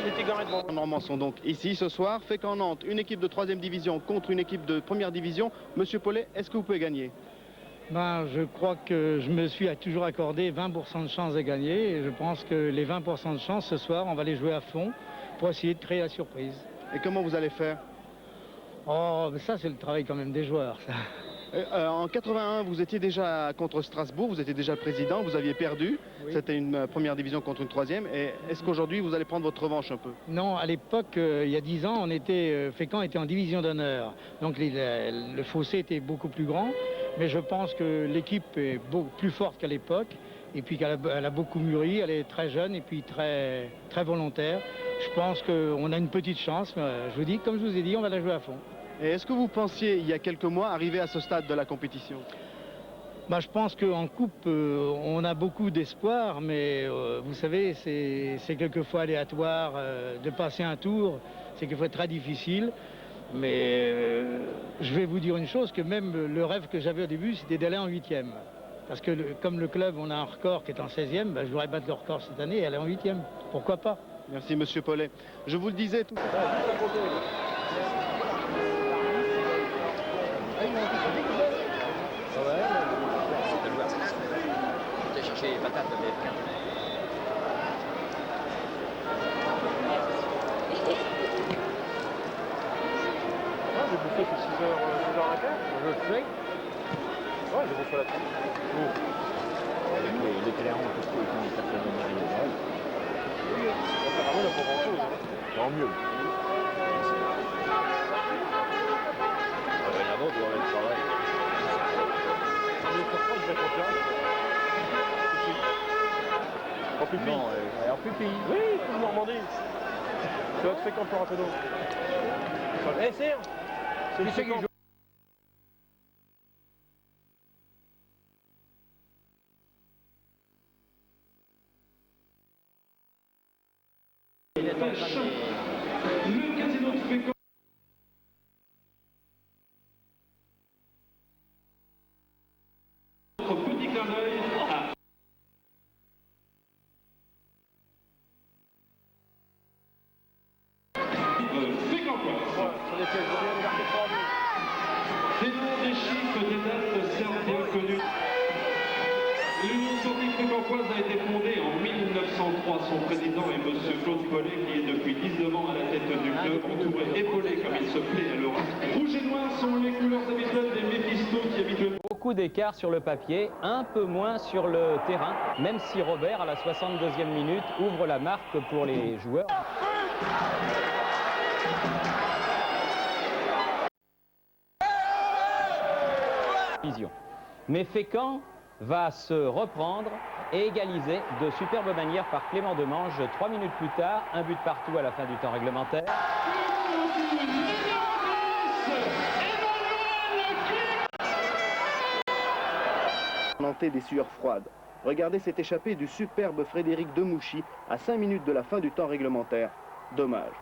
Les Normands sont donc ici ce soir. Fécamp-Nantes, une équipe de 3e division contre une équipe de 1re division. Monsieur Paulet, est-ce que vous pouvez gagner? Je crois que je me suis toujours accordé 20% de chance de gagner. Et je pense que les 20% de chance ce soir, on va les jouer à fond pour essayer de créer la surprise. Et comment vous allez faire? Oh, mais ça c'est le travail quand même des joueurs, ça. En 81, vous étiez déjà contre Strasbourg, vous étiez déjà président, vous aviez perdu. Oui. C'était une 1re division contre une 3e. Et est-ce qu'aujourd'hui, vous allez prendre votre revanche un peu? Non, à l'époque, il y a 10 ans, Fécamp était en division d'honneur. Donc le fossé était beaucoup plus grand. Mais je pense que l'équipe est beaucoup plus forte qu'à l'époque. Et puis qu'elle a beaucoup mûri, elle est très jeune et puis très, très volontaire. Je pense qu'on a une petite chance. Je vous dis, comme je vous ai dit, on va la jouer à fond. Et est-ce que vous pensiez, il y a quelques mois, arriver à ce stade de la compétition? Je pense qu'en coupe, on a beaucoup d'espoir, mais vous savez, c'est quelquefois aléatoire de passer un tour. C'est quelquefois très difficile. Mais je vais vous dire une chose, que même le rêve que j'avais au début, c'était d'aller en 8e. Parce que comme le club, on a un record qui est en 16e, je voudrais battre le record cette année et aller en 8e. Pourquoi pas? Merci, monsieur Paulet. Je vous le disais tout à l'heure. Chercher les patates avec. J'ai bouffé que 6h15. Je le fais. Ouais, j'ai bouffé la tête. Avec les clairons, tout ce qui est certainement arrivé. Apparemment, il n'y a pas grand-chose. Tant mieux. La vôtre doit être pareil. Mais pourquoi il devait être en pirate? En pipi? Non, en pipi. Oui, en Normandie. C'est votre Fécamp pour rentrer d'eau. Eh, Serge, c'est le Fécamp. Le casino de Fécamp. Petit clin d'œil à Fécampois. Des noms, des chiffres, des dates servent bien connus. L'Union sportive fécampoise a été fondée en 1903. Son président est M. Claude Paulet, qui est depuis 19 ans à la tête du club, entouré, épaulé comme il se plaît à l'Europe. Rouge et noir sont les couleurs habituelles des Méphistos qui habituellement... Beaucoup d'écart sur le papier, un peu moins sur le terrain, même si Robert, à la 62e minute, ouvre la marque pour les joueurs. Mais Fécamp va se reprendre et égaliser de superbe manière par Clément Demange 3 minutes plus tard, un but partout à la fin du temps réglementaire. Nantais des sueurs froides. Regardez cette échappée du superbe Frédéric Demouchy à 5 minutes de la fin du temps réglementaire. Dommage.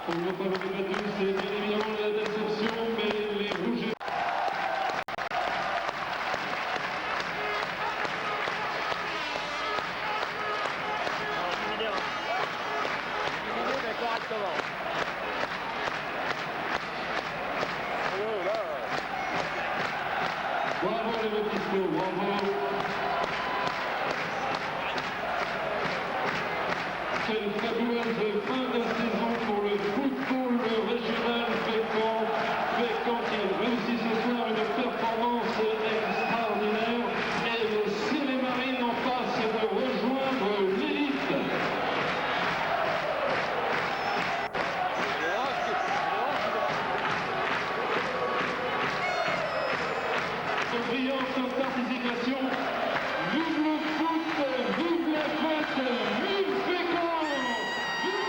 On ne va pas le débattre, c'est bien évidemment la déception, mais les rouges... Bravo les Baptistos, bravo. Quelle fabuleuse fin de saison pour le football régional Fécamp. Fécamp qui réussit ce soir une performance extraordinaire et le Célémarine en passe de rejoindre l'élite. Brillante participation. Vive le foot, vive la fête, vive Fécamp, vive!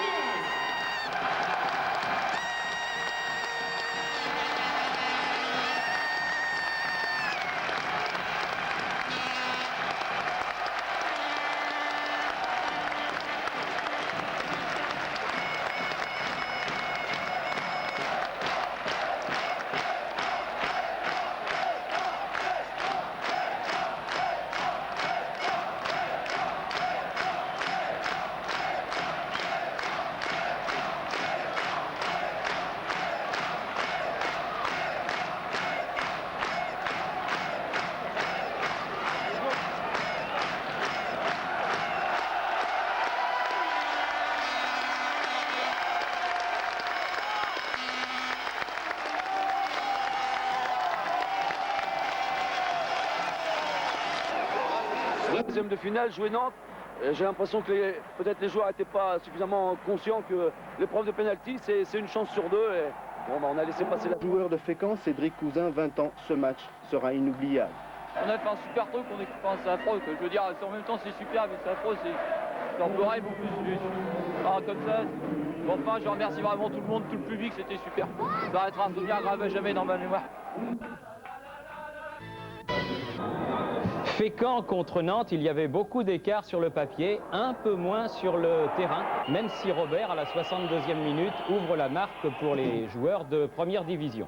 Deuxième de finale, jouer Nantes, j'ai l'impression que peut-être les joueurs n'étaient pas suffisamment conscients que l'épreuve de pénalty, c'est une chance sur deux. Et bon, on a laissé passer la... Joueur de Fécamp, Cédric Cousin, 20 ans, ce match sera inoubliable. On a fait un super truc, c'est affreux. Je veux dire, en même temps c'est super, mais c'est affreux, c'est un peu rêve en plus. Comme ça. Bon, enfin, je remercie vraiment tout le monde, tout le public, c'était super. Ça va être un souvenir grave à jamais dans ma mémoire. Fécamp contre Nantes, il y avait beaucoup d'écart sur le papier, un peu moins sur le terrain, même si Robert, à la 62e minute, ouvre la marque pour les joueurs de première division.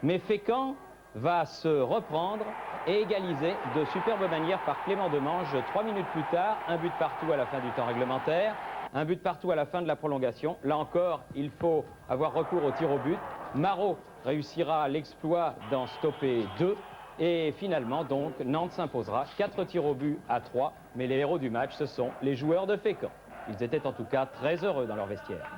Mais Fécamp va se reprendre et égaliser de superbe manière par Clément Demange 3 minutes plus tard, un but partout à la fin du temps réglementaire, un but partout à la fin de la prolongation. Là encore, il faut avoir recours au tir au but. Marot réussira l'exploit d'en stopper 2. Et finalement, donc, Nantes s'imposera 4 tirs au but à 3. Mais les héros du match, ce sont les joueurs de Fécamp. Ils étaient en tout cas très heureux dans leur vestiaire.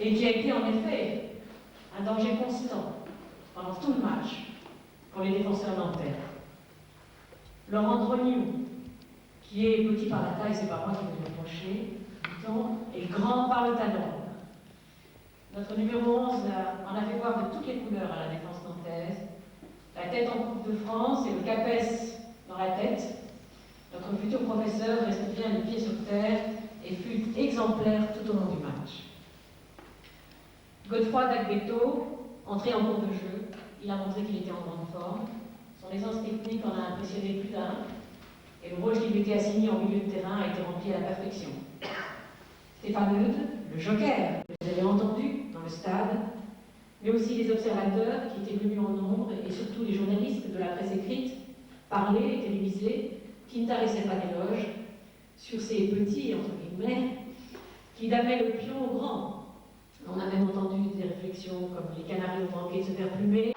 Et qui a été en effet un danger constant pendant tout le match pour les défenseurs nantais. Laurent Drognou, qui est petit par la taille, c'est pas moi qui vais le reprocher, et grand par le talent. Notre numéro 11 en a fait voir de toutes les couleurs à la défense nantaise. La tête en Coupe de France et le CAPES dans la tête. Notre futur professeur reste bien les pieds sur terre et fut exemplaire tout au long du match. Godefroy Dagbeto, entré en cours de jeu, il a montré qu'il était en grande forme. Son aisance technique en a impressionné plus d'un, et le rôle qui lui était assigné en milieu de terrain a été rempli à la perfection. Stéphane Eudes, le joker, que vous avez entendu dans le stade, mais aussi les observateurs qui étaient venus en nombre, et surtout les journalistes de la presse écrite, parlés et télévisés, qui ne taraissaient pas d'éloges sur ces petits, entre guillemets, qui damaient le pion au grand. On a même entendu des réflexions comme les Canaries ont manqué de se faire plumer.